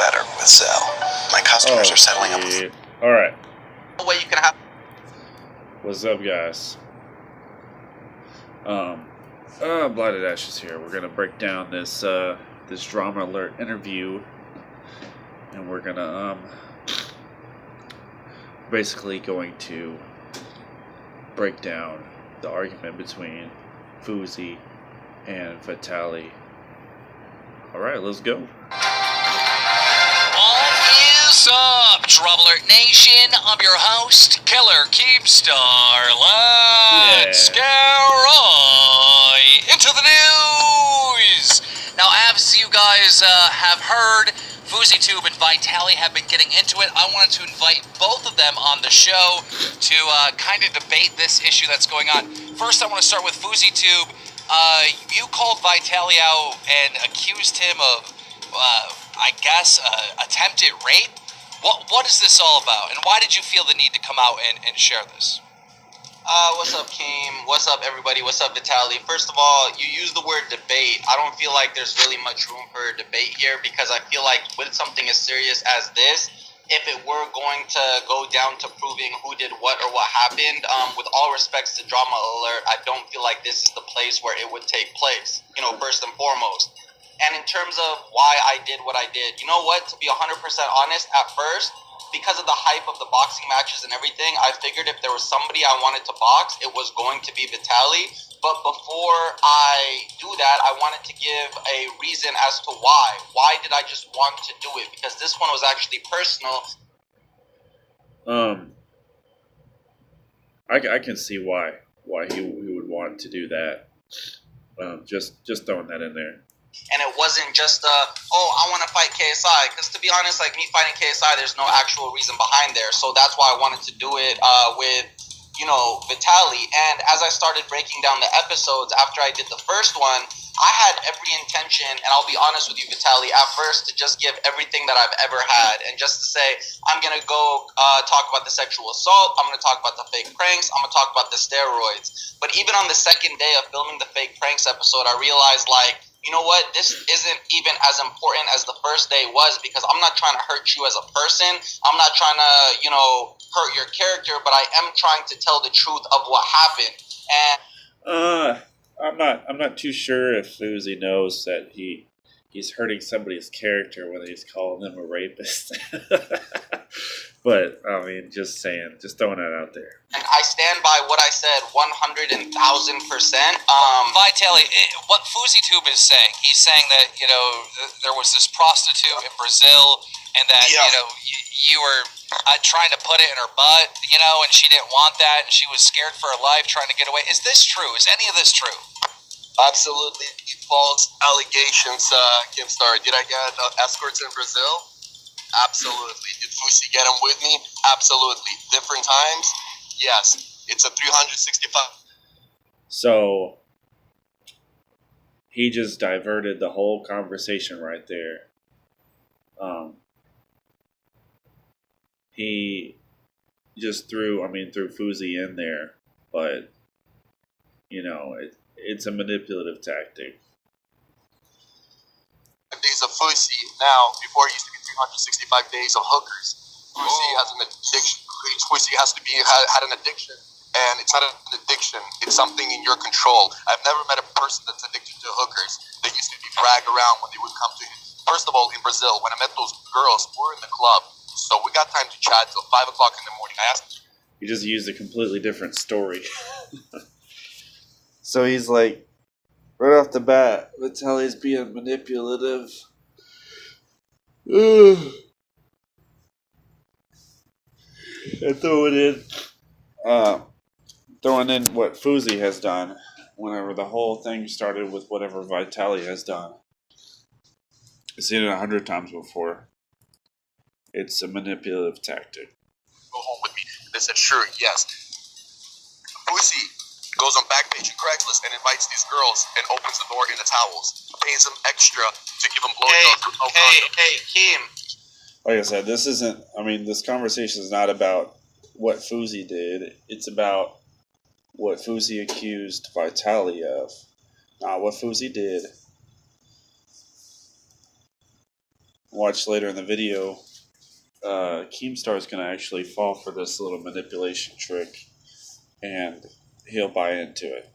better with Zell. My customers are settling up. All right. No way you can have. What's up, guys? Blighted Ashes here. We're gonna break down this this Drama Alert interview, and we're gonna basically going to break down the argument between Fousey and Vitaly. All right, let's go. What is up, Drama Alert Nation? I'm your host, Killer Keemstar. Let's go right into the news. Now, as you guys have heard, FouseyTube and Vitaly have been getting into it. I wanted to invite both of them on the show to kind of debate this issue that's going on. First, I want to start with FouseyTube. You called Vitaly out and accused him of, I guess, attempted rape. What is this all about, and why did you feel the need to come out and share this? What's up, Keem? What's up, everybody? What's up, Vitaly? First of all, you use the word debate. I don't feel like there's really much room for a debate here, because I feel like with something as serious as this, if it were going to go down to proving who did what or what happened, with all respects to Drama Alert, I don't feel like this is the place where it would take place, first and foremost. And in terms of why I did what I did, you know what? To be 100% honest, at first, because of the hype of the boxing matches and everything, I figured if there was somebody I wanted to box, it was going to be Vitaly. But before I do that, I wanted to give a reason as to why. Why did I just want to do it? Because this one was actually personal. I can see why he would want to do that. Just throwing that in there. And it wasn't just I want to fight KSI, because to be honest, like me fighting KSI, there's no actual reason behind there. So that's why I wanted to do it with Vitaly. And as I started breaking down the episodes after I did the first one, I had every intention, and I'll be honest with you, Vitaly, at first to just give everything that I've ever had, and just to say, I'm going to go talk about the sexual assault, I'm going to talk about the fake pranks, I'm going to talk about the steroids. But even on the second day of filming the fake pranks episode, I realized, like, you know what, this isn't even as important as the first day was, because I'm not trying to hurt you as a person, I'm not trying to, hurt your character, but I am trying to tell the truth of what happened. And I'm not too sure if Fousey knows that he's hurting somebody's character when he's calling them a rapist. But, I mean, just saying, just throwing that out there. And I stand by what I said 100,000%. Vitaly, what FouseyTube is saying, he's saying that, there was this prostitute in Brazil, and that, you were trying to put it in her butt, and she didn't want that, and she was scared for her life trying to get away. Is this true? Is any of this true? Absolutely false allegations, Keemstar. Did I get escorts in Brazil? Absolutely. Did Fousey get him with me? Absolutely. Different times? Yes. It's a 365. So he just diverted the whole conversation right there. He just threw Fousey in there, but it's a manipulative tactic. Days of Fousey. Now, before it used to be 365 days of hookers. Fousey has an addiction. Fousey had an addiction, and it's not an addiction. It's something in your control. I've never met a person that's addicted to hookers. They used to be dragged around when they would come to him. First of all, in Brazil, when I met those girls, we're in the club, so we got time to chat till 5 o'clock in the morning. I asked. He just used a completely different story. So he's like, right off the bat, Vitaly's being manipulative. And throwing in what Fousey has done whenever the whole thing started with whatever Vitaly has done. I've seen it 100 times before. It's a manipulative tactic. Go home with me. They said, sure, yes. Fousey goes on Backpage and Craigslist and invites these girls and opens the door in the towels. Pays them extra to give them blowjobs with no condom. Hey, Keem. Like I said, this conversation is not about what Fousey did. It's about what Fousey accused Vitaly of, not what Fousey did. watch later in the video, Keemstar is going to actually fall for this little manipulation trick, and he'll buy into it.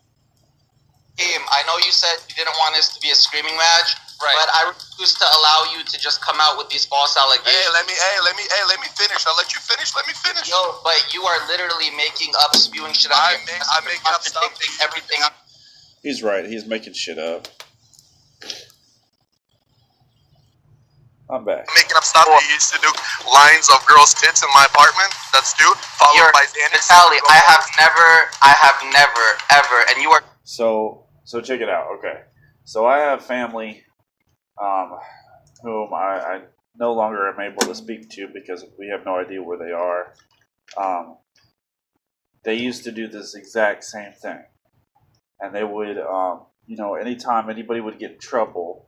I know you said you didn't want this to be a screaming match, Right. but I refuse to allow you to just come out with these false allegations. Hey, let me finish. I'll let you finish. Let me finish. Yo, but you are literally making up, spewing shit out. I'm making up stuff. Everything. He's right. He's making shit up. I'm back. I'm making up stuff. You used to do lines of girls' tits in my apartment. That's due. Followed by Danny. Vitaly, I have never, ever, and you are. So check it out. Okay. So I have family whom I no longer am able to speak to because we have no idea where they are. They used to do this exact same thing. And they would, anytime anybody would get in trouble,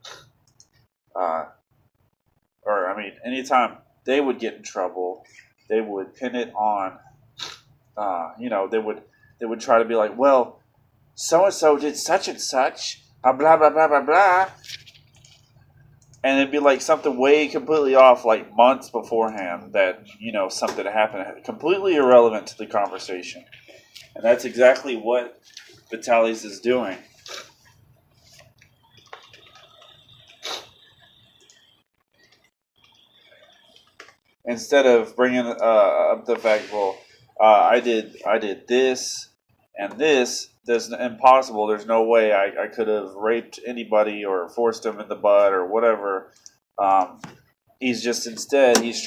anytime they would get in trouble, they would pin it on, they would try to be like, well, so-and-so did such and such, blah, blah, blah, blah, blah. And it'd be like something way completely off, like months beforehand that, something happened, completely irrelevant to the conversation. And that's exactly what VitalyZ is doing. Instead of bringing up the fact, well, I did this and this. That's impossible. There's no way I could have raped anybody or forced them in the butt or whatever. He's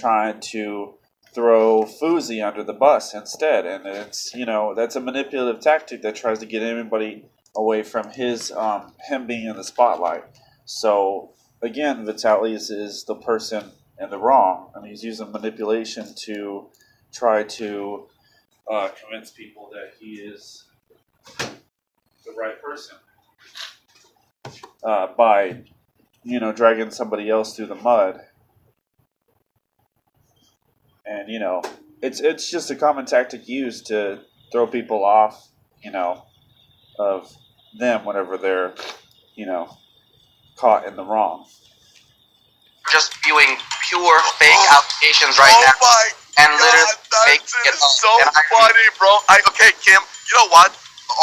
trying to throw Fousey under the bus instead, and it's that's a manipulative tactic that tries to get anybody away from him being in the spotlight. So again, VitalyZ is the person in the wrong, and he's using manipulation to try to convince people that he is the right person by dragging somebody else through the mud. And it's just a common tactic used to throw people off of them whenever they're caught in the wrong. Just spewing pure fake allegations right now. Oh my and God, literally that's so funny, bro. Okay, Kim, you know what?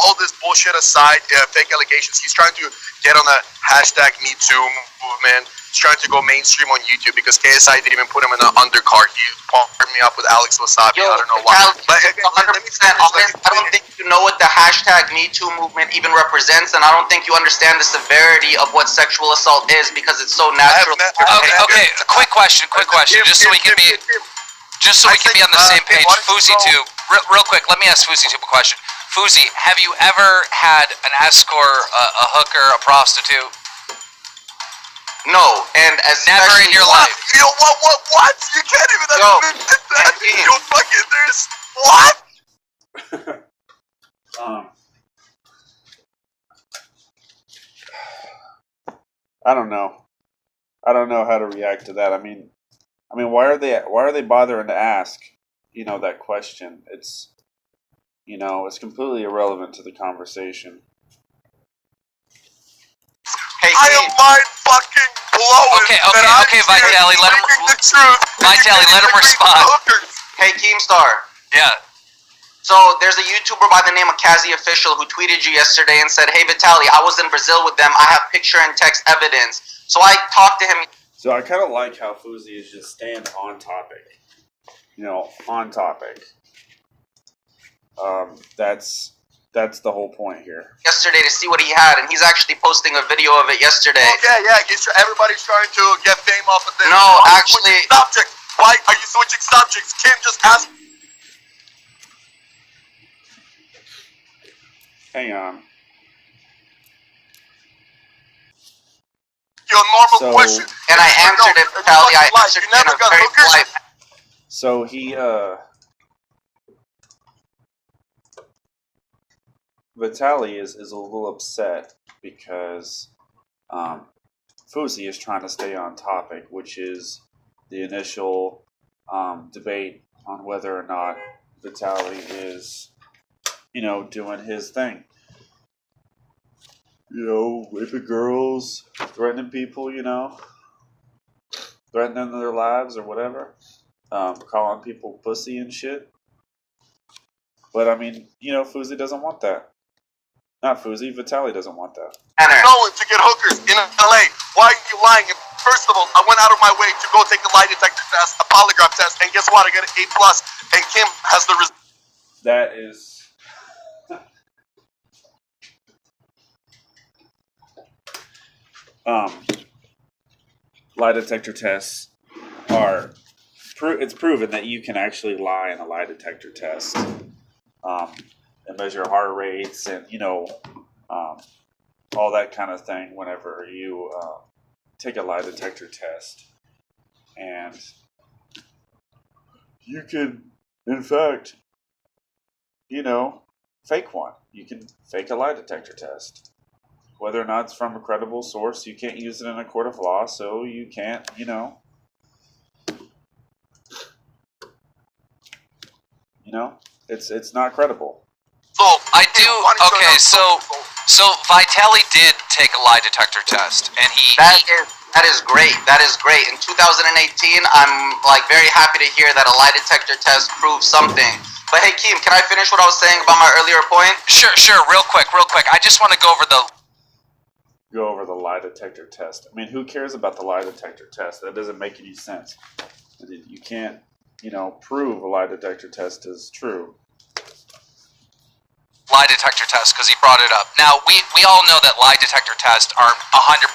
All this bullshit aside, fake allegations, he's trying to get on the hashtag #MeToo movement. He's trying to go mainstream on YouTube because KSI didn't even put him in the undercard. He partnered me up with Alex Wasabi. I don't know why. But 100% honest, I don't think you know what the hashtag #MeToo movement even represents, and I don't think you understand the severity of what sexual assault is because it's so natural. Okay. Quick question, just so we can be on the same page. Fousey too. Real quick, let me ask Fousey too a question. Fousey, have you ever had an escort, a hooker, a prostitute? No, and never in your life. You know what? You can't even admit that. You fucking there's what? I don't know. I don't know how to react to that. I mean, why are they bothering to ask, that question? It's, it's completely irrelevant to the conversation. Hey, I am mind fucking blowing. Okay, Vitaly, let him respond. Hey, Keemstar. Yeah. So there's a YouTuber by the name of Kazi Official who tweeted you yesterday and said, "Hey Vitaly, I was in Brazil with them. I have picture and text evidence." So I talked to him. So I kind of like how Fousey is just staying on topic. On topic. That's the whole point here. Yesterday to see what he had, and he's actually posting a video of it yesterday. Okay, yeah, everybody's trying to get fame off of this. No, actually, subject. Why are you switching subjects? Kim just asked. Hang on. Your normal question. And I answered it, Vitaly. I answered it in a very polite. So he, Vitaly is a little upset because Fousey is trying to stay on topic, which is the initial debate on whether or not Vitaly is, doing his thing. Raping girls, threatening people, threatening their lives or whatever, calling people pussy and shit. But I mean, you know, Fousey doesn't want that. Not Fousey, Vitaly doesn't want that. Going to get hookers in LA. Why are you lying? And first of all, I went out of my way to go take a lie detector test, a polygraph test, and guess what? I got an A+, and Kim has the result. That is... lie detector tests are... it's proven that you can actually lie in a lie detector test. And measure heart rates and, you know, all that kind of thing whenever you take a lie detector test. And you can, in fact, you know, fake one. You can fake a lie detector test. Whether or not it's from a credible source, you can't use it in a court of law, so you can't, you know. It's not credible. I do. Okay, so Vitaly did take a lie detector test, and That is great. That is great. In 2018, I'm like very happy to hear that a lie detector test proves something. But hey, Keem, can I finish what I was saying about my earlier point? Sure. Real quick. I just want to go over the lie detector test. I mean, who cares about the lie detector test? That doesn't make any sense. You can't, you know, prove a lie detector test is true. lie detector test because he brought it up. Now, we all know that lie detector tests aren't 100%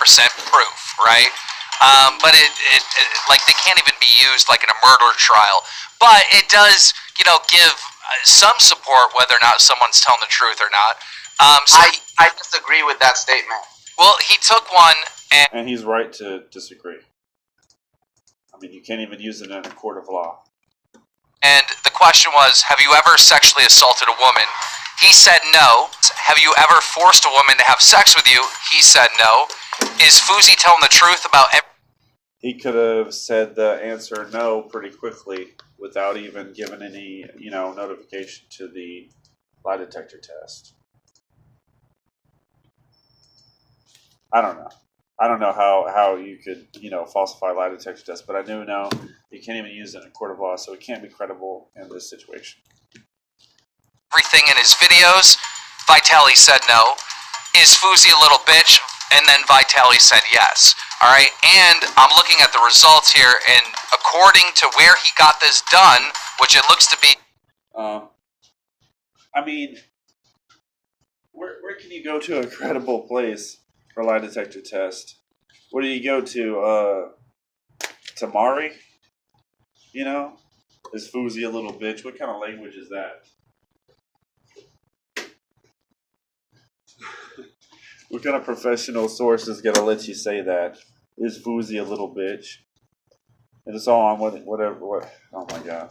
proof, right? But it like they can't even be used like in a murder trial. But it does, you know, give some support whether or not someone's telling the truth or not. I disagree with that statement. Well, he took one and he's right to disagree. I mean, you can't even use it in a court of law. And the question was, have you ever sexually assaulted a woman? He said no. Have you ever forced a woman to have sex with you? He said no. Is Fousey telling the truth about He could have said the answer no pretty quickly without even giving any, you know, notification to the lie detector test. I don't know how you could, you know, falsify lie detector test, but I do know you can't even use it in a court of law, so it can't be credible in this situation. everything in his videos? Vitaly said no. Is Fousey a little bitch? And then Vitaly said yes. Alright, and I'm looking at the results here, and according to where he got this done, which it looks to be... I mean, where can you go to a credible place for a lie detector test? Where do you go to Mari? You know? Is Fousey a little bitch? What kind of language is that? What kind of professional source is gonna let you say that? Is Fousey a little bitch? And it's all on whatever. Oh my god.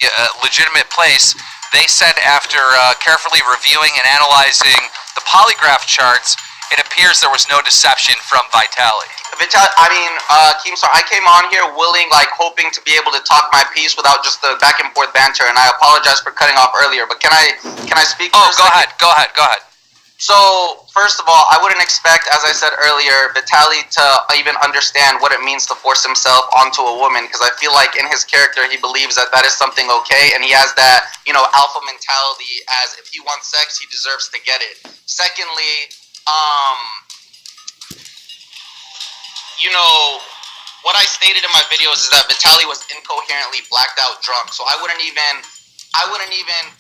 A legitimate place. They said after carefully reviewing and analyzing the polygraph charts, it appears there was no deception from Vitaly. Keemstar, I came on here willing, like hoping to be able to talk my piece without just the back and forth banter, and I apologize for cutting off earlier. But can I speak? Oh, go ahead. So, first of all, I wouldn't expect, as I said earlier, Vitaly to even understand what it means to force himself onto a woman, because I feel like in his character, he believes that that is something okay, and he has that, you know, alpha mentality, as if he wants sex, he deserves to get it. Secondly, you know, what I stated in my videos is that Vitaly was incoherently blacked out drunk, so I wouldn't even...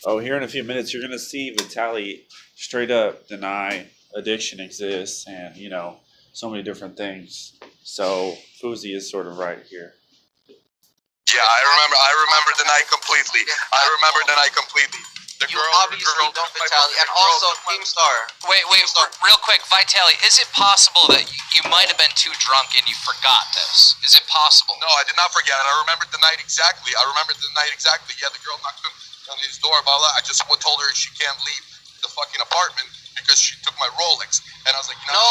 Oh, here in a few minutes, you're going to see Vitaly straight up deny addiction exists and, you know, so many different things. So, Fousey is sort of right here. Yeah, I remember the night completely. You obviously don't, Vitaly. And also, Keemstar. Wait, real quick, Vitaly, is it possible that you might have been too drunk and you forgot this? Is it possible? No, I did not forget it. I remembered the night exactly. Yeah, the girl knocked on his door, blah, blah. I just told her she can't leave the fucking apartment because she took my Rolex. And I was like, no.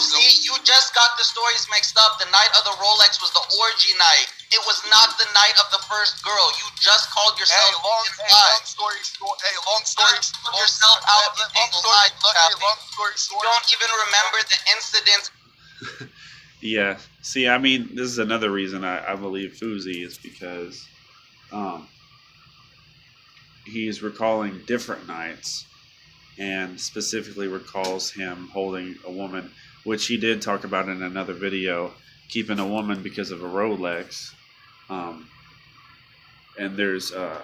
See, you just got the stories mixed up. The night of the Rolex was the orgy night. It was not the night of the first girl. You just called yourself long story short. Long story short. You don't even remember the incident. Yeah. See, I mean, this is another reason I believe Fousey is because he's recalling different nights and specifically recalls him holding a woman, which he did talk about in another video, keeping a woman because of a Rolex. And there's a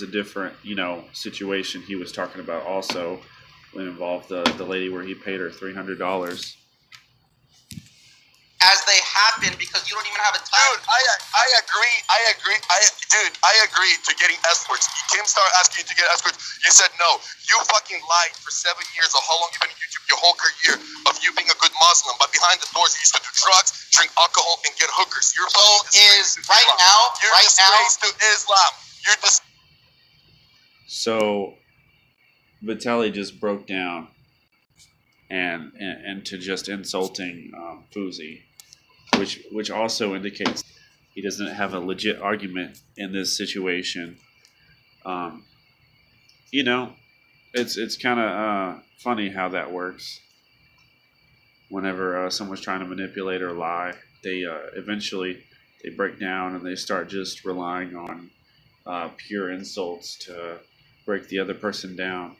different, situation he was talking about also when involved the lady where he paid her $300. As they happen, because you don't even have a time. Dude, I agree. I agree to getting escorts. Kim started asking you to get escorts. You said no. You fucking lied for 7 years of how long you've been on YouTube, your whole career of you being a good Muslim. But behind the doors, you used to do drugs, drink alcohol, and get hookers. You're right now. To Islam. You're dis- So Vitaly just broke down and to just insulting Fousey, which also indicates he doesn't have a legit argument in this situation. It's kind of funny how that works. Whenever someone's trying to manipulate or lie, they eventually they break down and they start just relying on pure insults to break the other person down.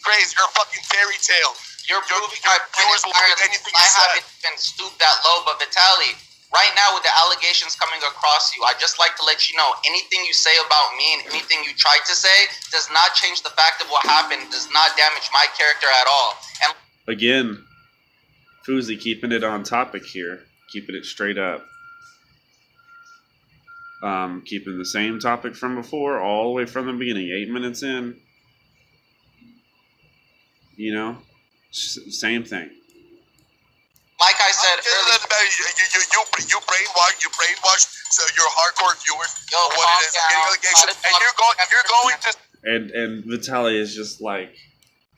Crazy, you're a fucking fairy tale. You're proving my point entirely. I haven't even stooped that low, but Vitaly, right now with the allegations coming across you, I just like to let you know anything you say about me and anything you tried to say does not change the fact of what happened, does not damage my character at all. And again, Fousey keeping it on topic here, keeping it straight up. Keeping the same topic from before, all the way from the beginning, 8 minutes in. Same thing. Like I said earlier, you brainwash so your hardcore viewers. Yo, what it is, getting allegations, and you're going to. And Vitaly is just like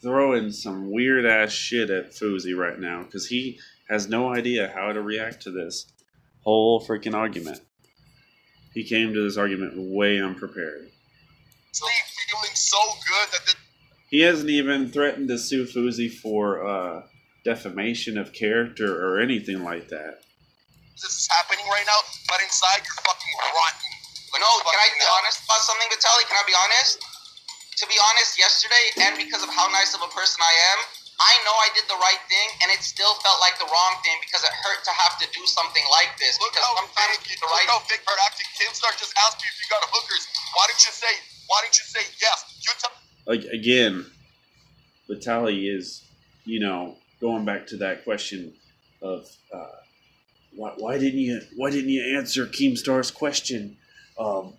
throwing some weird ass shit at Fousey right now because he has no idea how to react to this whole freaking argument. He came to this argument way unprepared. Feeling so good that he hasn't even threatened to sue Fousey for defamation of character or anything like that. This is happening right now, but inside you're fucking rotten. No, can I be honest about something, Vitaly? Can I be honest? To be honest, yesterday, and because of how nice of a person I am, I know I did the right thing, and it still felt like the wrong thing because it hurt to have to do something like this. Look because how sometimes big, the right. Look how big you're acting. Kimstar just asked you if you got hookers. Why didn't you say yes? Again, Vitaly is, going back to that question of why didn't you answer Keemstar's question? Why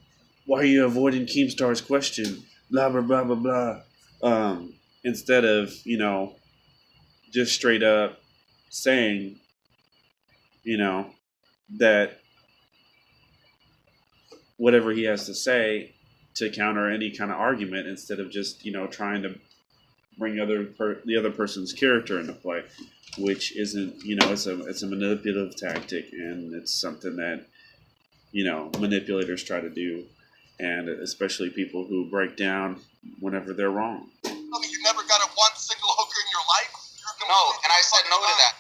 are you avoiding Keemstar's question? Blah blah blah blah blah. Instead of just straight up saying that whatever he has to say to counter any kind of argument, instead of just trying to bring the other person's character into play, which isn't it's a manipulative tactic, and it's something that manipulators try to do, and especially people who break down whenever they're wrong. You never got one single hooker in your life. No, and I said no to that.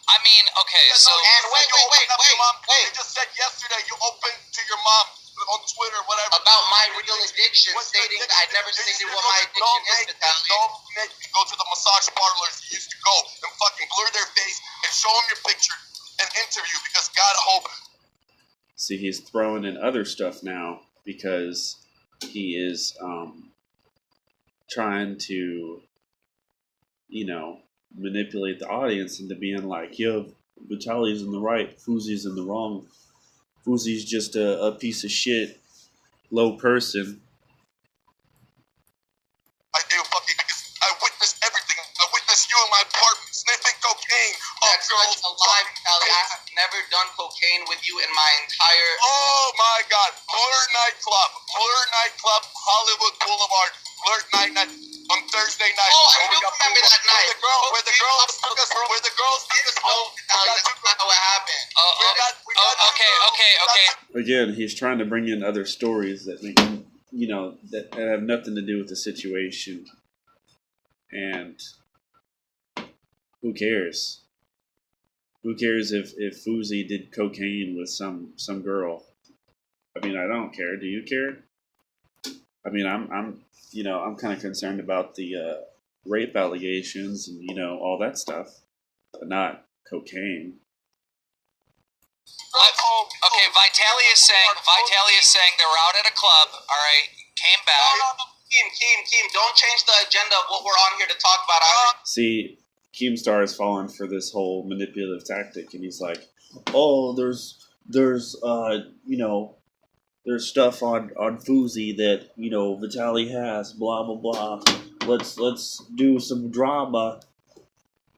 I mean, okay, so and wait. You just said yesterday you opened to your mom on Twitter, whatever, about my real addiction, stating that I never stated what my addiction is, Vitaly. Don't make me go to the massage parlors you used to go and fucking blur their face and show them your picture and interview, because God hope. See, he's throwing in other stuff now because he is trying to manipulate the audience into being like, yo, Vitaly's in the right, Fousey's in the wrong. Fousey's just a piece of shit, low person. I do fucking, because I witnessed everything. I witnessed you in my apartment sniffing cocaine. That's such a lie, Vitaly. I have never done cocaine with you in my entire. Oh my God! Blur nightclub, Hollywood Boulevard, Blur night. On Thursday night. Oh, I do remember that night. Where the girls took us home. That's not what happened. Okay. Again, he's trying to bring in other stories that make that have nothing to do with the situation, and Who cares? Who cares if Fousey did cocaine with some girl? I mean, I don't care. Do you care? I mean, I'm kind of concerned about the rape allegations and all that stuff, but not cocaine. Okay, Vitaly is saying they were out at a club. All right, came back. No, Keem, don't change the agenda of what we're on here to talk about. See, Keemstar has fallen for this whole manipulative tactic, and he's like, "Oh, there's stuff on Fousey that Vitaly has, blah blah blah. Let's do some drama."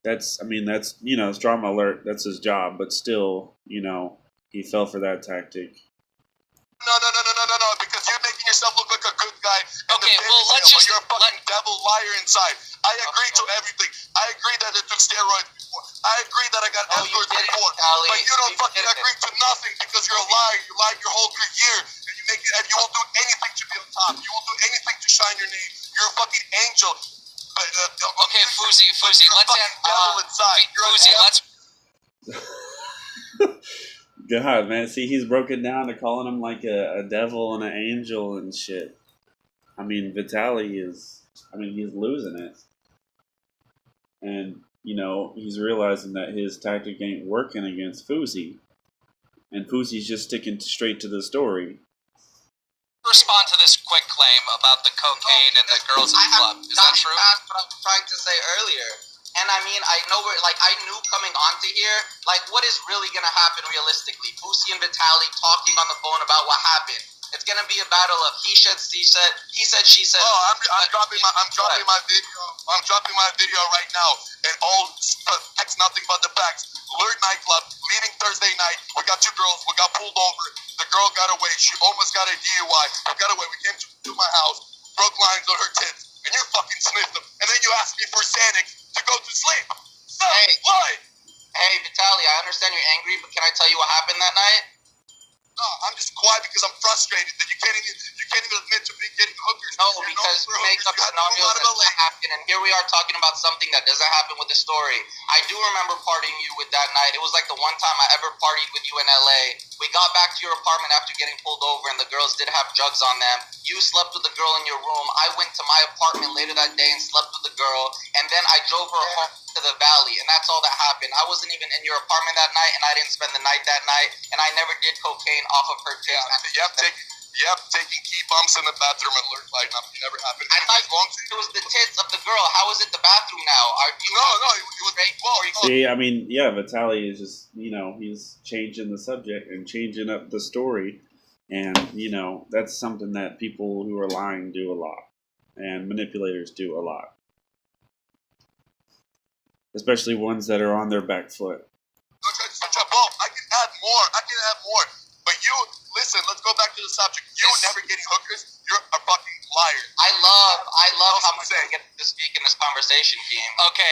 That's it's drama alert. That's his job, but still, he fell for that tactic. No, because you're making yourself look like a good guy. Okay, well, let's just... You're a fucking devil liar inside. I agree to everything. I agree that I took steroids before. I agree that I got escorts before. But you don't fucking agree to nothing because you're a liar. You lied your whole career. And you won't do anything to be on top. You won't do anything to shine your name. You're a fucking angel. Okay, Fousey, let's God, man, see, he's broken down to calling him like a devil and an angel and shit. I mean, Vitaly he's losing it. And, he's realizing that his tactic ain't working against Fousey. And Fousey's just sticking straight to the story. Respond to this quick claim about the cocaine and the girls in the club. Is that true? That's what I was trying to say earlier. And I mean, I know I knew coming onto here, what is really going to happen realistically? Fousey and Vitaly talking on the phone about what happened. It's going to be a battle of he said, she said. Oh, I'm dropping my video. I'm dropping my video right now. And all facts, nothing but the facts. Alert nightclub, leaving Thursday night. We got 2 girls. We got pulled over. The girl got away. She almost got a DUI. We got away. We came to my house, broke lines on her tits, and you fucking sniffed them. And then you asked me for Xanax to go to sleep. Stop lying. Hey, Vitaly, I understand you're angry, but can I tell you what happened that night? No, I'm just quiet because I'm frustrated that you can't even admit to me getting hookers. No, because you make up scenarios that don't happen, and here we are talking about something that doesn't happen with the story. I do remember partying you with that night. It was like the one time I ever partied with you in LA. We got back to your apartment after getting pulled over, and the girls did have drugs on them. You slept with the girl in your room. I went to my apartment later that day and slept with the girl, and then I drove her home to the valley, and that's all that happened. I wasn't even in your apartment that night, and I didn't spend the night that night, and I never did cocaine off of her tits. Taking key bumps in the bathroom and alert lighting up. It never happened. I thought it was the tits of the girl. How is it the bathroom now? It was great. See, I mean, yeah, Vitaly is just, he's changing the subject and changing up the story. And, that's something that people who are lying do a lot. And manipulators do a lot. Especially ones that are on their back foot. I can add more. But you, listen, let's go back to the subject. You never getting hookers, you're a fucking liar. I love how much I get to speak in this conversation, team. Okay.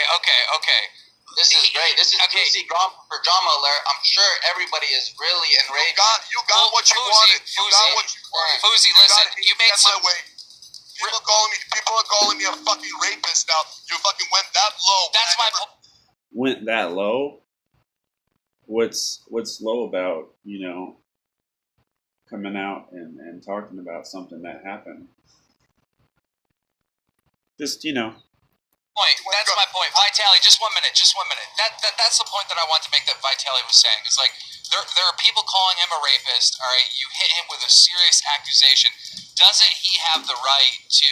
This is great. This is Fousey for drama alert. I'm sure everybody is really enraged. You got what you wanted. Fousey, listen, you made some... People are calling me a fucking rapist now. You fucking went that low. That's my point. Went that low? What's low about, coming out and talking about something that happened? Just, That's my point. Vitaly, just one minute. That's the point that I want to make that Vitaly was saying. It's like, there are people calling him a rapist, all right? You hit him with a serious accusation. Doesn't he have the right to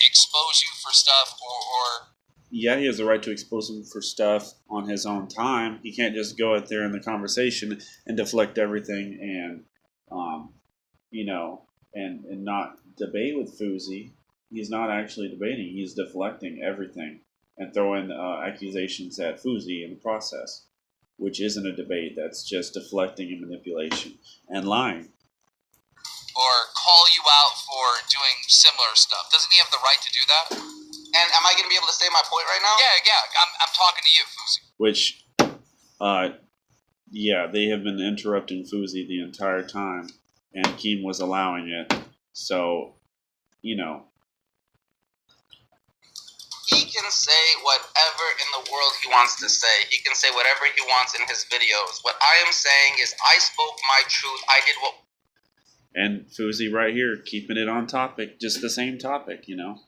expose you for stuff or... Yeah, he has the right to expose him for stuff on his own time. He can't just go out there in the conversation and deflect everything and, and not debate with Fousey. He's not actually debating. He's deflecting everything and throwing accusations at Fousey in the process, which isn't a debate. That's just deflecting and manipulation and lying. Or call you out for doing similar stuff. Doesn't he have the right to do that? And am I going to be able to say my point right now? Yeah. I'm talking to you, Fousey. Which, they have been interrupting Fousey the entire time, and Keem was allowing it. So, he can say whatever in the world he wants to say. He can say whatever he wants in his videos. What I am saying is I spoke my truth. I did what... And Fousey right here, keeping it on topic, just the same topic, you know,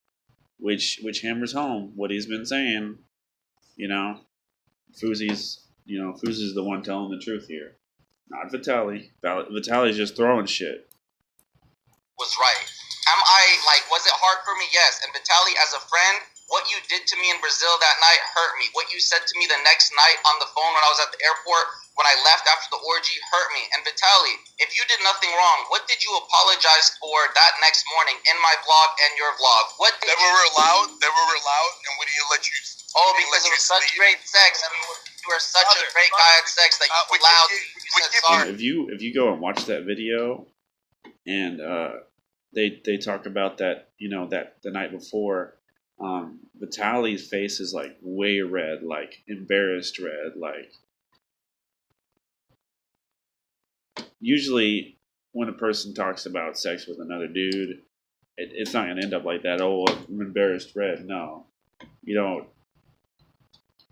which hammers home what he's been saying, you know. Fousey's the one telling the truth here, not Vitaly. Vitaly's just throwing shit. Was right. Was it hard for me? Yes. And Vitaly, as a friend, what you did to me in Brazil that night hurt me. What you said to me the next night on the phone when I was at the airport, when I left after the orgy, hurt me. And Vitaly, if you did nothing wrong, what did you apologize for that next morning in my vlog and your vlog? What did we were allowed, and we didn't let you... Oh, because it was such great sex. I mean, you were such a great guy at sex that you allowed... You said sorry. If you go and watch that video, and they talk about that, you know, that the night before, Vitaly's face is like way red, like embarrassed red, like... Usually, when a person talks about sex with another dude, it's not going to end up like that. Oh, I'm embarrassed red. No. You don't.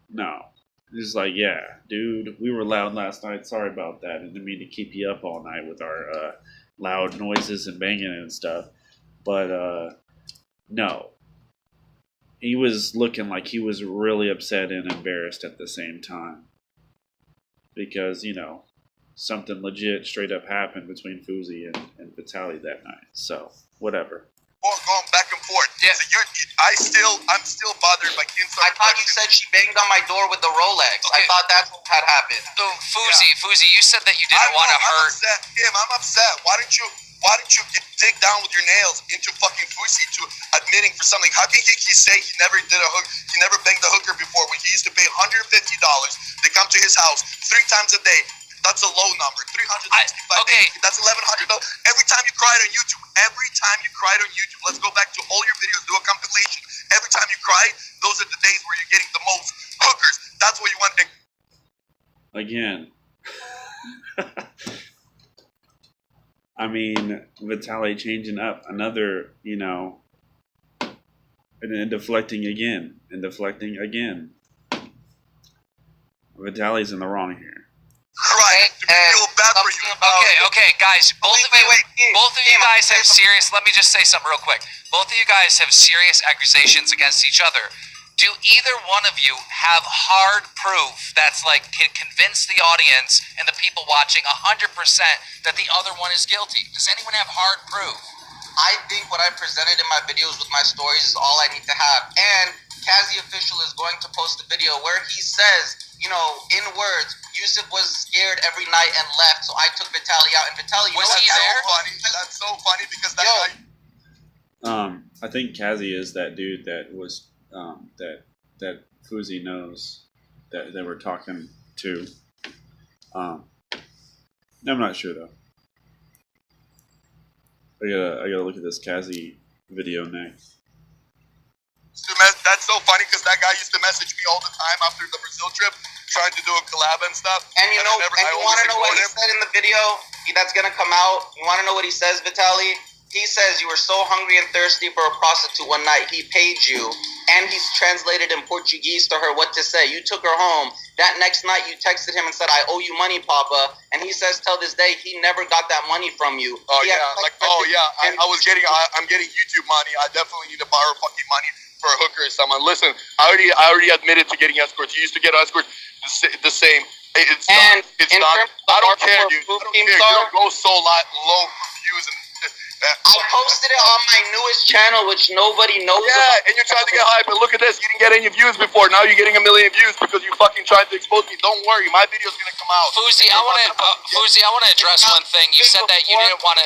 No. It's just like, yeah, dude, we were loud last night. Sorry about that. I didn't mean to keep you up all night with our loud noises and banging and stuff. But, no. He was looking like he was really upset and embarrassed at the same time. Because, you know, something legit straight up happened between Fousey and Vitaly that night. So, whatever. Going back and forth. Yeah. So I'm still bothered by Kim's... I thought you said she banged on my door with the Rolex. Okay. I thought that's what had happened. So, Fousey, you said that you didn't want to hurt... I'm upset. Why don't you dig down with your nails into fucking Fousey to admitting for something? How can he say he never banged a hooker before when he used to pay $150 to come to his house 3 times a day? That's a low number. 365 okay. days. That's $1,100. Every time you cried on YouTube. Let's go back to all your videos. Do a compilation. Every time you cried, those are the days where you're getting the most hookers. That's what you want. Again. I mean, Vitaly changing up another, you know, and then deflecting again. Vitaly's in the wrong here. Right. Feel bad for you. Okay, guys. Both of you guys have serious... Let me just say something real quick. Both of you guys have serious accusations against each other. Do either one of you have hard proof that's like can convince the audience and the people watching 100% that the other one is guilty? Does anyone have hard proof? I think what I presented in my videos with my stories is all I need to have. And Kazi Official is going to post a video where he says, you know, in words, Yusuf was scared every night and left, so I took Vitaly out. And Vitaly, was he there? That's so funny because that guy... I think Kazi is that dude that was that Fousey knows that they were talking to. I'm not sure though. I gotta look at this Kazi video next. That's so funny because that guy used to message me all the time after the Brazil trip, trying to do a collab and stuff. And you want to know what he said in the video that's gonna come out? You want to know what he says, Vitaly? He says you were so hungry and thirsty for a prostitute one night, he paid you, and he's translated in Portuguese to her what to say. You took her home. That next night, you texted him and said, I owe you money, Papa. And he says till this day, he never got that money from you. I'm getting YouTube money. I definitely need to borrow fucking money for a hooker or someone. Listen, I already admitted to getting escorts. You used to get escorts the same. It's not. I don't care, dude. I don't care. You don't go so low for views and... I posted it on my newest channel, which nobody knows about. Yeah, and you're trying to get hype, but look at this. You didn't get any views before. Now you're getting 1 million views because you fucking tried to expose me. Don't worry, my video's gonna come out. Fousey, I want to address one thing. You said that you didn't want to...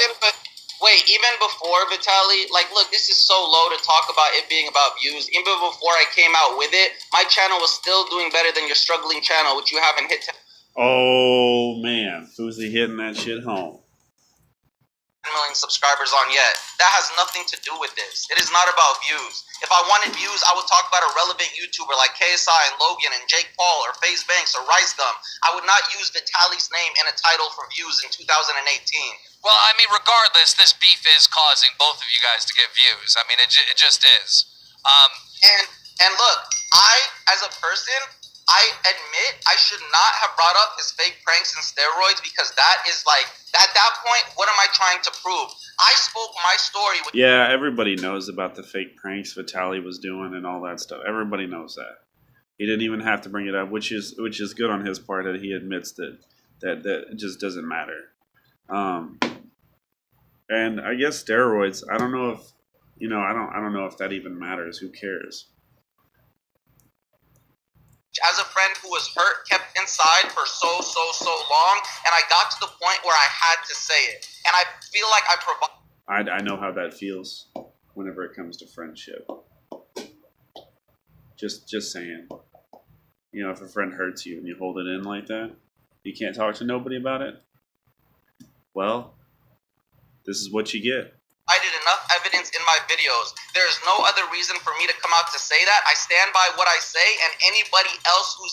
Wait, even before Vitaly, like, look, this is so low to talk about it being about views. Even before I came out with it, my channel was still doing better than your struggling channel, which you haven't hit. Oh, man. Fousey hitting that shit home. Million subscribers on yet. That has nothing to do with this. It is not about views. If I wanted views, I would talk about a relevant YouTuber like KSI and Logan and Jake Paul or FaZe Banks or Rice Gum. I would not use Vitaly's name in a title for views in 2018. Well, I mean, regardless, this beef is causing both of you guys to get views. I mean, it just is. And And look, as a person, I admit I should not have brought up his fake pranks and steroids because that is like, at that point, what am I trying to prove? I spoke my story. Yeah, everybody knows about the fake pranks Vitaly was doing and all that stuff. Everybody knows that. He didn't even have to bring it up, which is good on his part that he admits that it just doesn't matter. And I guess steroids. I don't know if I don't know if that even matters. Who cares? As a friend who was hurt, kept inside for so long, and I got to the point where I had to say it, and I feel like I provide. I know how that feels whenever it comes to friendship. Just saying. If a friend hurts you and you hold it in like that, you can't talk to nobody about it. Well, this is what you get. I did enough evidence in my videos. There is no other reason for me to come out to say that. I stand by what I say, and anybody else who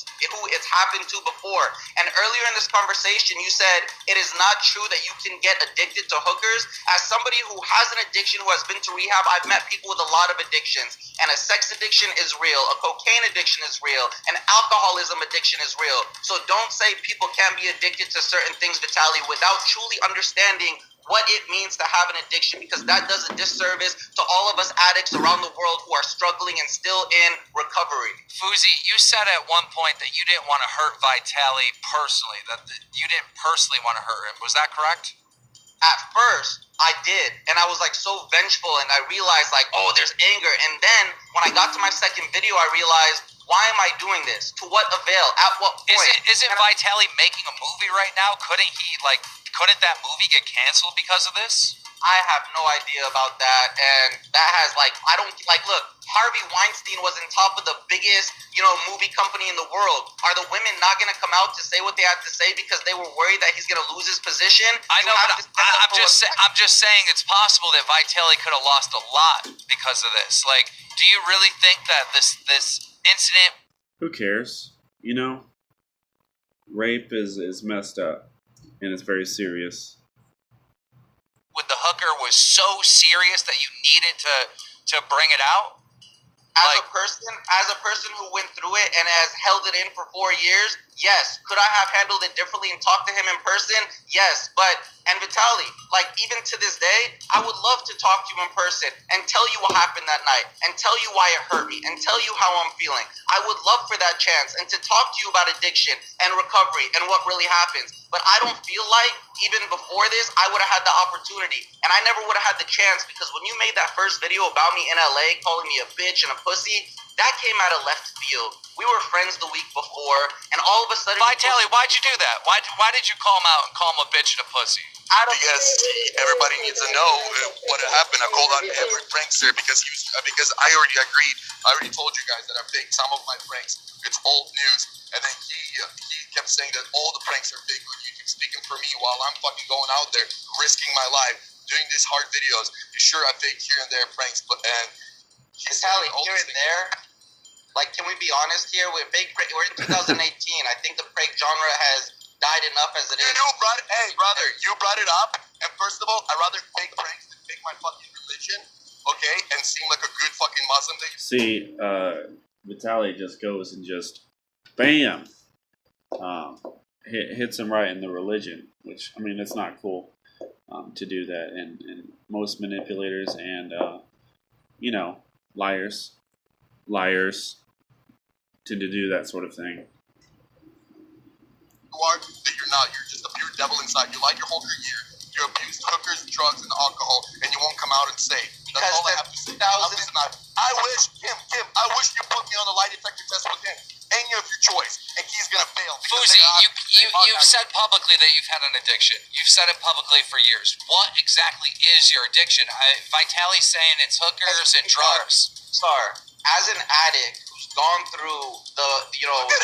it's happened to before. And earlier in this conversation, you said it is not true that you can get addicted to hookers. As somebody who has an addiction, who has been to rehab, I've met people with a lot of addictions. And a sex addiction is real. A cocaine addiction is real. An alcoholism addiction is real. So don't say people can't be addicted to certain things, Vitaly, without truly understanding what it means to have an addiction, because that does a disservice to all of us addicts around the world who are struggling and still in recovery. Fousey, you said at one point that you didn't want to hurt Vitaly personally, that you didn't personally want to hurt him. Was that correct? At first, I did, and I was like so vengeful, and I realized like, oh, there's anger. And then when I got to my second video, I realized, why am I doing this? To what avail? At what point? Isn't Vitaly making a movie right now? Couldn't that movie get canceled because of this? I have no idea about that, and that has look, Harvey Weinstein was on top of the biggest, movie company in the world. Are the women not going to come out to say what they have to say because they were worried that he's going to lose his position? I know, but I'm just saying it's possible that Vitaly could have lost a lot because of this. Like, do you really think that this incident? Who cares? Rape is messed up, and it's very serious. With the hooker was so serious that you needed to bring it out? As a person who went through it and has held it in for 4 years, yes. Could I have handled it differently and talked to him in person? Yes. And Vitaly, even to this day, I would love to talk to you in person and tell you what happened that night and tell you why it hurt me and tell you how I'm feeling. I would love for that chance and to talk to you about addiction and recovery and what really happens. But I don't feel like even before this, I would have had the opportunity. And I never would have had the chance, because when you made that first video about me in LA, calling me a bitch and a pussy, that came out of left field. We were friends the week before, and all of a sudden... Vitaly, why'd you do that? Why did you call him out and call him a bitch and a pussy? Because everybody needs to know what happened. I called out every prankster because I already agreed. I already told you guys that I faked some of my pranks. It's old news. And then he kept saying that all the pranks are fake. You keep speaking for me while I'm fucking going out there, risking my life, doing these hard videos. Sure, I fake here and there pranks, Vitaly, here and there. Can we be honest here? We're in 2018. I think the prank genre has died enough as it is. Hey, brother, you brought it up. And first of all, I'd rather fake pranks than fake my fucking religion, okay? And seem like a good fucking Muslim. See, Vitaly just goes and just, bam, hits him right in the religion, which, it's not cool to do that. And most manipulators and, liars tend to do that sort of thing. You are that you're not. You're just a pure devil inside. You like your whole career. You abuse hookers, drugs, and alcohol, and you won't come out and say. That's all I have to say. I wish, Kim, I wish you put me on the lie detector test with him. Any of your choice, and he's gonna fail. Fousey, you've said publicly that you've had an addiction. You've said it publicly for years. What exactly is your addiction? Vitaly's saying it's hookers and drugs. Sir, as an addict who's gone through the, you want to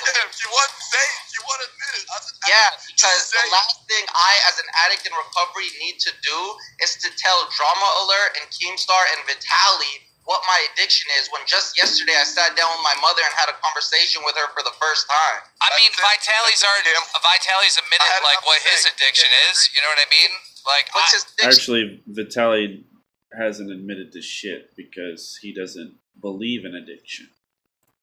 say it? You want to admit it? Yeah, because the last thing I, as an addict in recovery, need to do is to tell Dramaalert and Keemstar and Vitaly what my addiction is, when just yesterday I sat down with my mother and had a conversation with her for the first time. Vitaly's admitted what his addiction is. You know what I mean? What's his addiction? Actually, Vitaly hasn't admitted to shit because he doesn't believe in addiction.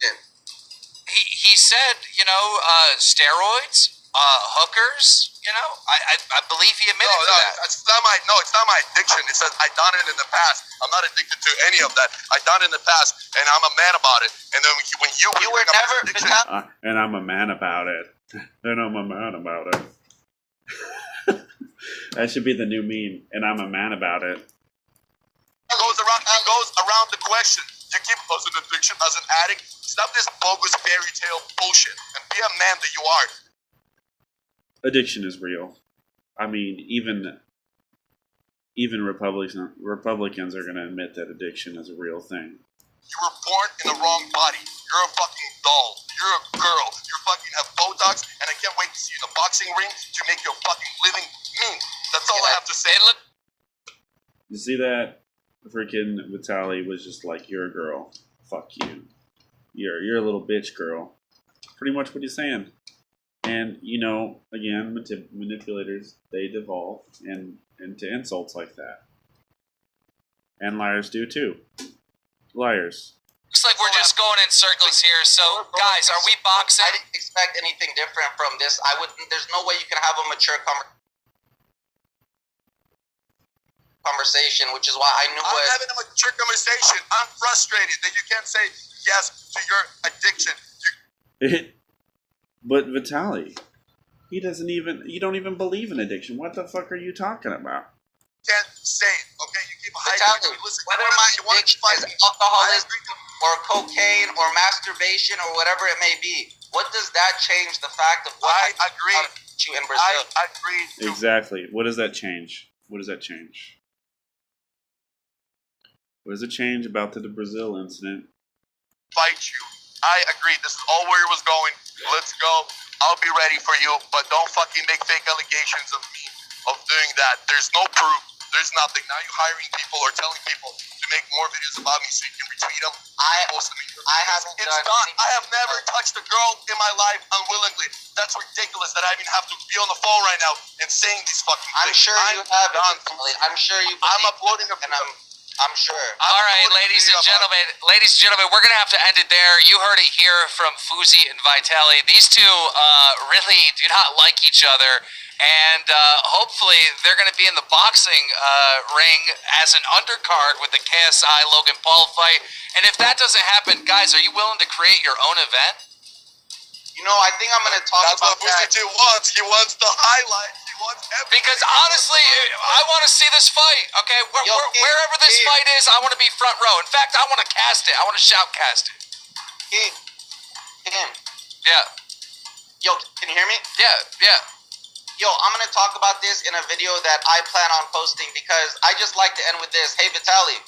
He said, steroids, hookers. I believe he admitted to that. It's not my addiction. It says I done it in the past. I'm not addicted to any of that. I done it in the past, and I'm a man about it. And then when you were never and I'm a man about it. And I'm a man about it. That should be the new meme. And I'm a man about it. It goes around the question. You keep as an addiction, as an addict. Stop this bogus fairy tale bullshit and be a man that you are. Addiction is real. I mean, even Republicans are going to admit that addiction is a real thing. You were born in the wrong body. You're a fucking doll. You're a girl. You fucking have Botox, and I can't wait to see you in the boxing ring to make your fucking living mean. That's all I have to say. You see that? Freaking Vitaly was just like, "You're a girl. Fuck you. You're a little bitch girl." Pretty much what he's saying. And again, manipulators, they devolve into insults like that. And liars do too. Liars. Looks like we're just going in circles here. So, guys, are we boxing? I didn't expect anything different from this. There's no way you can have a mature conversation, which is why I knew I'm having a mature conversation. I'm frustrated that you can't say yes to your addiction. But Vitaly, you don't even believe in addiction. What the fuck are you talking about? Can't say it, okay? You keep Vitaly, whether my addiction is alcoholism or cocaine or masturbation or whatever it may be, what does that change the fact of what I agree you in Brazil? I agree. Exactly. What does that change? What does that change? What does it change about the Brazil incident? Fight you. I agree. This is all where it was going. Let's go. I'll be ready for you, but don't fucking make fake allegations of me of doing that. There's no proof. There's nothing. Now you're hiring people or telling people to make more videos about me so you can retweet them. I have never touched a girl in my life unwillingly. That's ridiculous that I even have to be on the phone right now and saying these fucking things. I'm sure you have. I'm sure you. I'm uploading a video. I'm sure. All right, ladies and gentlemen, we're going to have to end it there. You heard it here from Fousey and Vitaly. These two really do not like each other, and hopefully they're going to be in the boxing ring as an undercard with the KSI Logan Paul fight. And if that doesn't happen, guys, are you willing to create your own event? I think I'm going to talk about that. That's what Fousey wants. He wants the highlight. Because honestly, I want to see this fight. Okay, wherever this fight is, I want to be front row. In fact, I want to cast it. I want to shoutcast it. Kim. Yeah. Yo, can you hear me? Yeah. Yo, I'm gonna talk about this in a video that I plan on posting because I just like to end with this. Hey, Vitaly.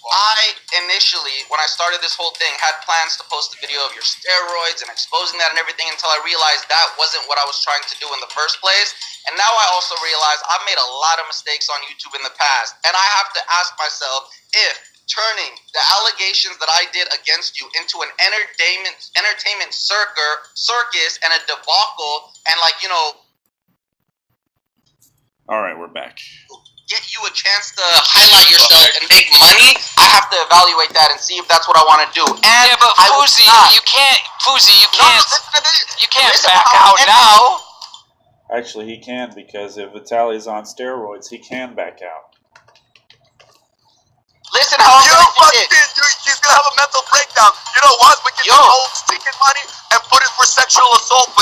I initially, when I started this whole thing, had plans to post a video of your steroids and exposing that and everything until I realized that wasn't what I was trying to do in the first place. And now I also realize I've made a lot of mistakes on YouTube in the past. And I have to ask myself if turning the allegations that I did against you into an entertainment circus and a debacle and All right, we're back. Get you a chance to highlight yourself and make money, I have to evaluate that and see if that's what I want to do. And yeah, but Fousey, you can't back out now. Actually, he can, because if Vitaly's on steroids, he can back out. Listen, how he's gonna have a mental breakdown. You know what? We can hold stinking money and put it for sexual assault.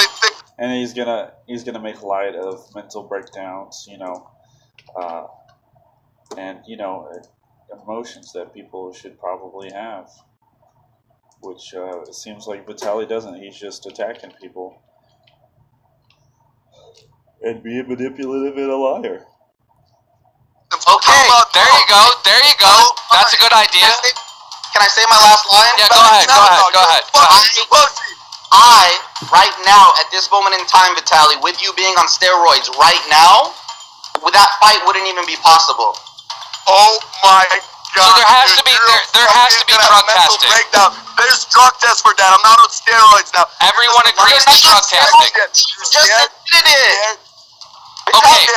And he's gonna make light of mental breakdowns, and emotions that people should probably have, which it seems like Vitaly doesn't. He's just attacking people and being manipulative and a liar. Okay, there you go. That's a good idea. Can I say my last line? Yeah, go ahead. I, right now, at this moment in time, Vitaly, with you being on steroids right now, that fight wouldn't even be possible. Oh my God! So there has to be drug testing. There's drug tests for that. I'm not on steroids now. Everyone agrees to drug testing. You just admitted it. Okay.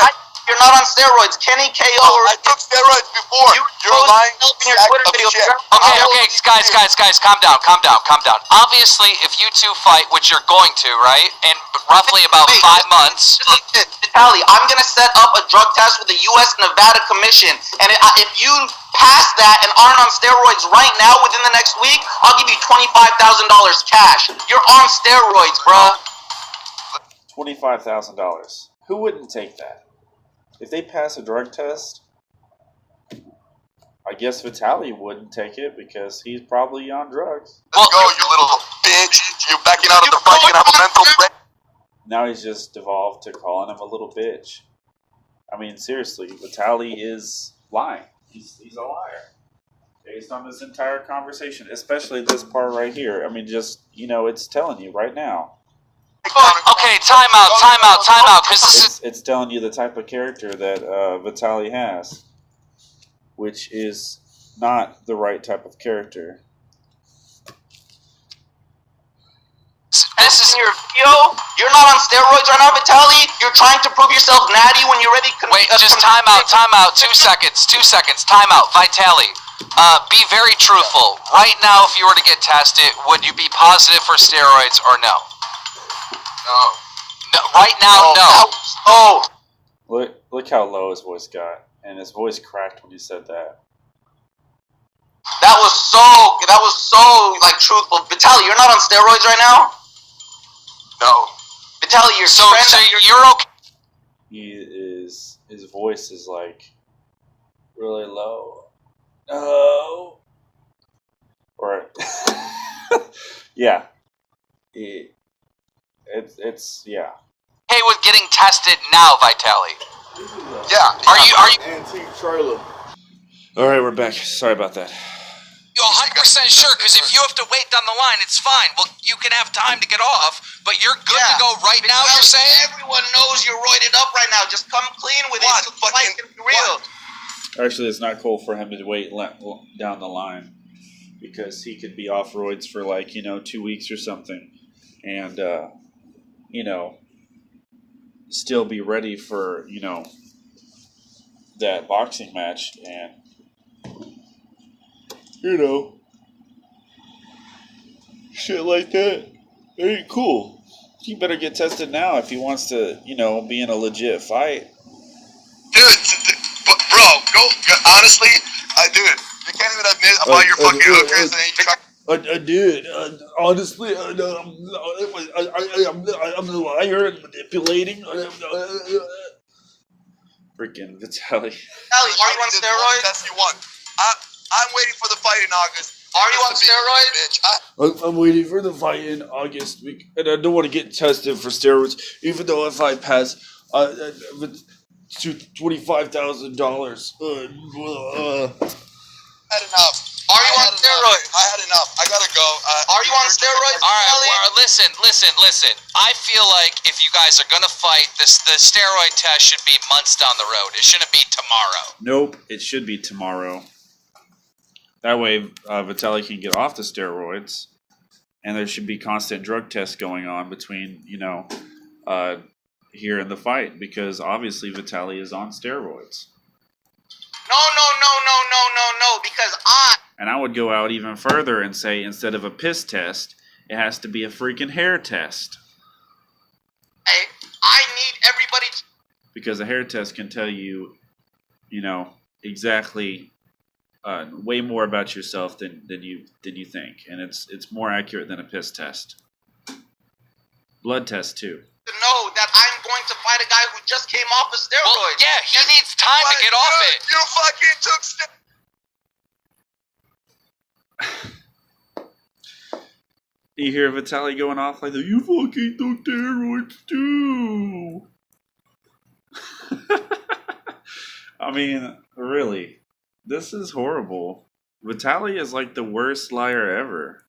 You're not on steroids. Kenny KO. I took steroids before. You're lying. In your Twitter video. Okay, guys, calm down. Obviously, if you two fight, which you're going to, right, in roughly about 5 months. Vitaly, I'm gonna set up a drug test with the U.S. Nevada Commission, and if you pass that and aren't on steroids right now within the next week, I'll give you $25,000 cash. You're on steroids, bruh. $25,000. Who wouldn't take that? If they pass a drug test, I guess Vitaly wouldn't take it because he's probably on drugs. Let's go, you little bitch. You're backing out of the fight. You're gonna have a mental break. Now he's just devolved to calling him a little bitch. I mean, seriously, Vitaly is lying. He's a liar. Based on this entire conversation, especially this part right here. I mean, just, it's telling you right now. Okay, time out, because this is... It's telling you the type of character that Vitaly has, which is not the right type of character. This is your video. You're not on steroids right now, Vitaly. You're trying to prove yourself natty when you're ready. Wait, just time out. 2 seconds. Time out. Vitaly, be very truthful. Right now, if you were to get tested, would you be positive for steroids or no? No. Right now, no. Oh. Look how low his voice got, and his voice cracked when he said that. That was so like truthful. Vitaly, you're not on steroids right now? No. Vitaly, so you're okay. His voice is like really low. Oh. Or yeah. It's yeah. Hey, with getting tested now, Vitaly. Yeah. Are you Antique trailer. All right, we're back. Sorry about that. You're 100% sure, because if you have to wait down the line, it's fine. Well, you can have time to get off, but you're good to go right now, you're saying? Everyone knows you're roided up right now. Just come clean with it. So the fight can be real. Actually, it's not cool for him to wait down the line, because he could be off roids for 2 weeks or something, and still be ready for that boxing match, and shit like that ain't cool. He better get tested now if he wants to be in a legit fight. Dude, bro, go honestly, dude, you can't even admit about your fucking hookers and you try. Dude, honestly, I'm the liar and manipulating. Freaking Vitaly. Vitaly, are you on steroids? That's you want. I'm waiting for the fight in August. Are you on steroids? Bitch. I'm waiting for the fight in August, and I don't want to get tested for steroids, even though if I pass $25,000. Had enough. Are you on steroids? I had enough. I gotta go. Are you on steroids? All right, well, listen. I feel like if you guys are gonna fight, the steroid test should be months down the road. It shouldn't be tomorrow. Nope, it should be tomorrow. That way, Vitaly can get off the steroids, and there should be constant drug tests going on between, here in the fight, because obviously Vitaly is on steroids. No, because And I would go out even further and say, instead of a piss test, it has to be a freaking hair test. I need everybody to... Because a hair test can tell you, exactly way more about yourself than you think, and it's more accurate than a piss test. Blood test too. To know that I'm going to fight a guy who just came off of steroids. Well, yeah, he needs time to get off it. You fucking took steroids. You hear Vitaly going off like that? You fucking took steroids too. I mean, really, this is horrible. Vitaly is like the worst liar ever.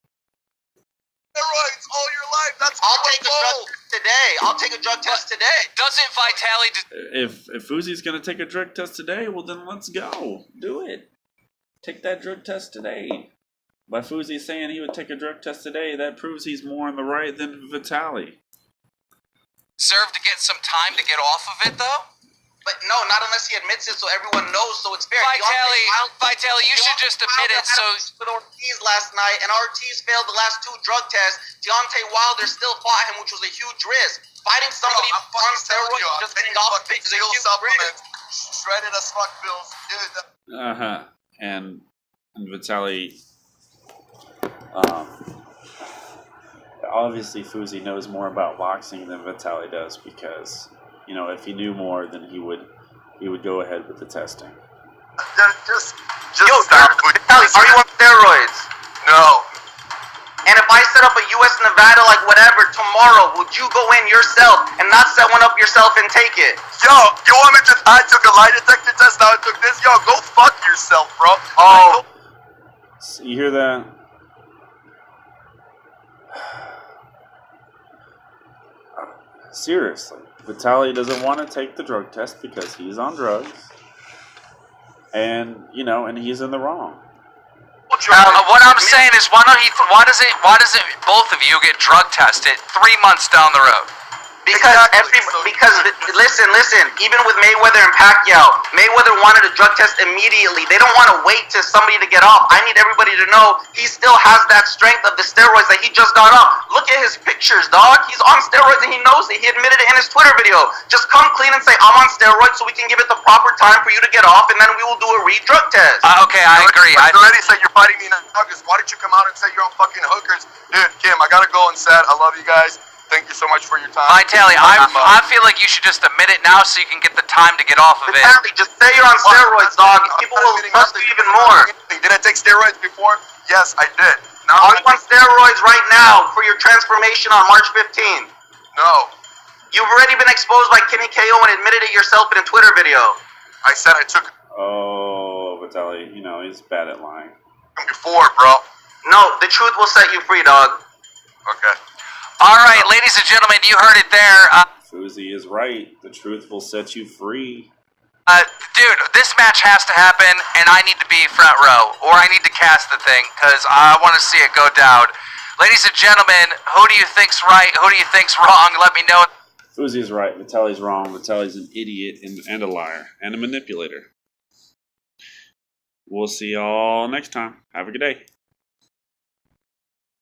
Steroids all your life. That's I'll take a drug test today. I'll take a drug test today. Doesn't Vitaly... If Fousey's gonna take a drug test today, well then let's go. Do it. Take that drug test today. By Fousey saying he would take a drug test today, that proves he's more on the right than Vitaly. Deserve to get some time to get off of it, though? But no, not unless he admits it, so everyone knows, so it's fair. Vitaly, you should just admit it. So with Ortiz last night, and Ortiz failed the last 2 drug tests. Deontay Wilder still fought him, which was a huge risk. Fighting somebody on steroids, just getting off of it is a huge risk. Shredded as fuck, Bills. And Vitaly, obviously Fousey knows more about boxing than Vitaly does, because, you know, if he knew more, then he would go ahead with the testing. Just Vitaly, are you on steroids? No. And if I set up a US Nevada, like whatever, tomorrow, would you go in yourself and not set one up yourself and take it? Yo, you want me to? I took a lie detector test, now I took this. Yo, go fuck yourself, bro. Oh. So you hear that? Seriously, Vitaly doesn't want to take the drug test because he's on drugs, and you know, and he's in the wrong. what I'm saying is, why doesn't both of you get drug tested 3 months down the road? Because listen, even with Mayweather and Pacquiao, Mayweather wanted a drug test immediately. They don't want to wait to somebody to get off. I need everybody to know he still has that strength of the steroids that he just got off. Look at his pictures, dog. He's on steroids and he knows it. He admitted it in his Twitter video. Just come clean and say, I'm on steroids, so we can give it the proper time for you to get off, and then we will do a re-drug test. Okay, I agree. I already said you're fighting me in August. Why don't you come out and say you're on fucking hookers? Dude, Kim, I gotta go and set. I love you guys. Thank you so much for your time. Vitaly, I feel like you should just admit it now so you can get the time to get off of it. Vitaly, just say you're on steroids, dog. People will trust you even more. Did I take steroids before? Yes, I did. Now Are you on steroids right now for your transformation on March 15th? No. You've already been exposed by Kenny KO and admitted it yourself in a Twitter video. I said I took Oh, Vitaly, you know, he's bad at lying. them before, bro. No, the truth will set you free, dog. Okay. All right, ladies and gentlemen, you heard it there. Fousey is right. The truth will set you free. Dude, this match has to happen, and I need to be front row, or I need to cast the thing, because I want to see it go down. Ladies and gentlemen, who do you think's right? Who do you think's wrong? Let me know. Fousey's right. Vitaly's wrong. Vitaly's an idiot and a liar and a manipulator. We'll see y'all next time. Have a good day.